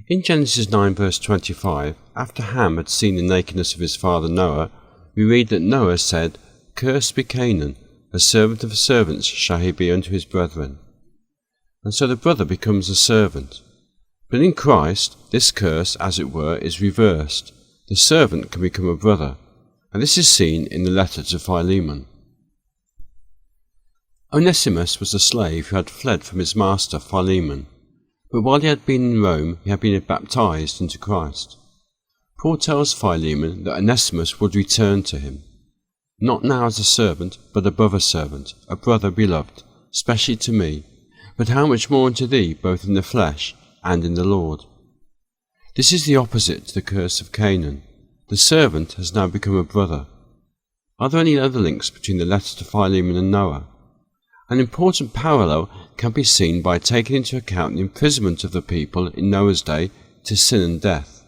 In Genesis 9 verse 25, after Ham had seen the nakedness of his father Noah, we read that Noah said, "Cursed be Canaan, a servant of servants shall he be unto his brethren." And so the brother becomes a servant. But in Christ, this curse, as it were, is reversed. The servant can become a brother, and this is seen in the letter to Philemon. Onesimus was a slave who had fled from his master Philemon, but while he had been in Rome, he had been baptized into Christ. Paul tells Philemon that Onesimus would return to him, not now as a servant, but above a servant, a brother beloved, specially to me, but how much more unto thee, both in the flesh and in the Lord. This is the opposite to the curse of Canaan. The servant has now become a brother. Are there any other links between the letter to Philemon and Noah? An important parallel can be seen by taking into account the imprisonment of the people in Noah's day to sin and death.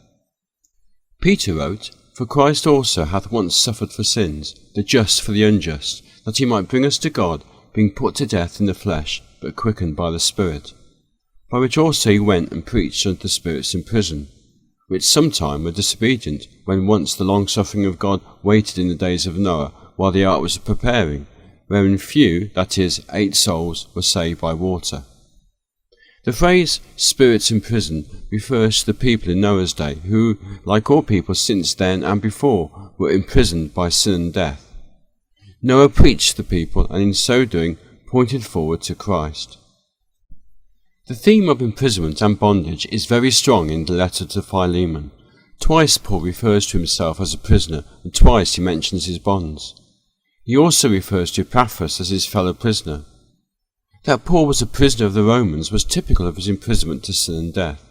Peter wrote, "For Christ also hath once suffered for sins, the just for the unjust, that he might bring us to God, being put to death in the flesh, but quickened by the Spirit. By which also he went and preached unto the spirits in prison, which sometime were disobedient, when once the long-suffering of God waited in the days of Noah, while the ark was preparing, wherein few, that is, 8 souls, were saved by water." The phrase "spirits in prison" refers to the people in Noah's day who, like all people since then and before, were imprisoned by sin and death. Noah preached to the people, and in so doing pointed forward to Christ. The theme of imprisonment and bondage is very strong in the letter to Philemon. Twice Paul refers to himself as a prisoner, and twice he mentions his bonds. He also refers to Epaphras as his fellow prisoner. That Paul was a prisoner of the Romans was typical of his imprisonment to sin and death,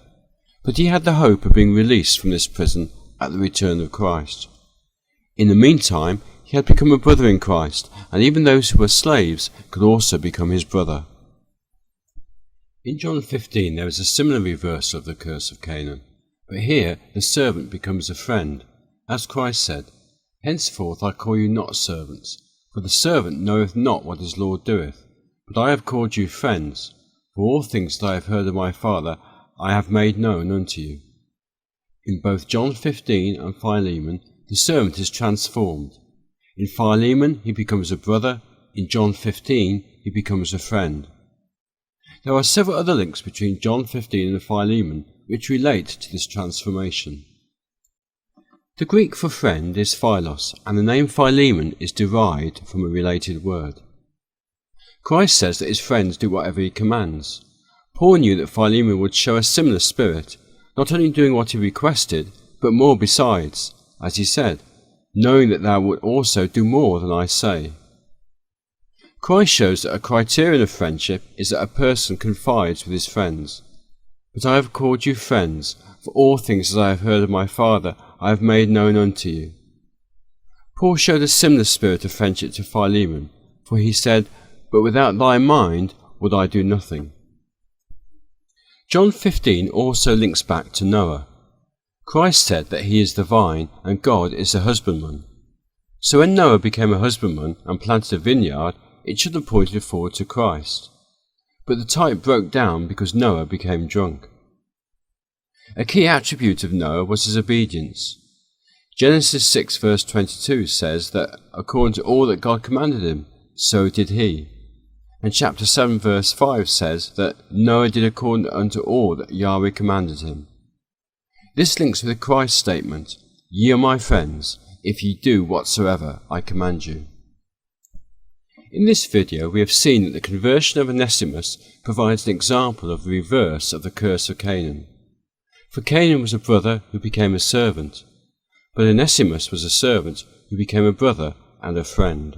but he had the hope of being released from this prison at the return of Christ. In the meantime, he had become a brother in Christ, and even those who were slaves could also become his brother. In John 15 there is a similar reversal of the curse of Canaan, but here the servant becomes a friend. As Christ said, "Henceforth I call you not servants, for the servant knoweth not what his Lord doeth, but I have called you friends, for all things that I have heard of my Father I have made known unto you." In both John 15 and Philemon, the servant is transformed. In Philemon he becomes a brother, in John 15 he becomes a friend. There are several other links between John 15 and Philemon which relate to this transformation. The Greek for friend is philos, and the name Philemon is derived from a related word. Christ says that his friends do whatever he commands. Paul knew that Philemon would show a similar spirit, not only doing what he requested, but more besides, as he said, "knowing that thou wilt also do more than I say." Christ shows that a criterion of friendship is that a person confides with his friends. "But I have called you friends, for all things that I have heard of my Father I have made known unto you." Paul showed a similar spirit of friendship to Philemon, for he said, "But without thy mind would I do nothing." John 15 also links back to Noah. Christ said that he is the vine and God is the husbandman. So when Noah became a husbandman and planted a vineyard, it should have pointed forward to Christ. But the type broke down because Noah became drunk. A key attribute of Noah was his obedience. Genesis 6 verse 22 says that according to all that God commanded him, so did he. And chapter 7 verse 5 says that Noah did according unto all that Yahweh commanded him. This links with the Christ statement, "Ye are my friends, if ye do whatsoever I command you." In this video we have seen that the conversion of Onesimus provides an example of the reverse of the curse of Canaan. For Canaan was a brother who became a servant, but Onesimus was a servant who became a brother and a friend.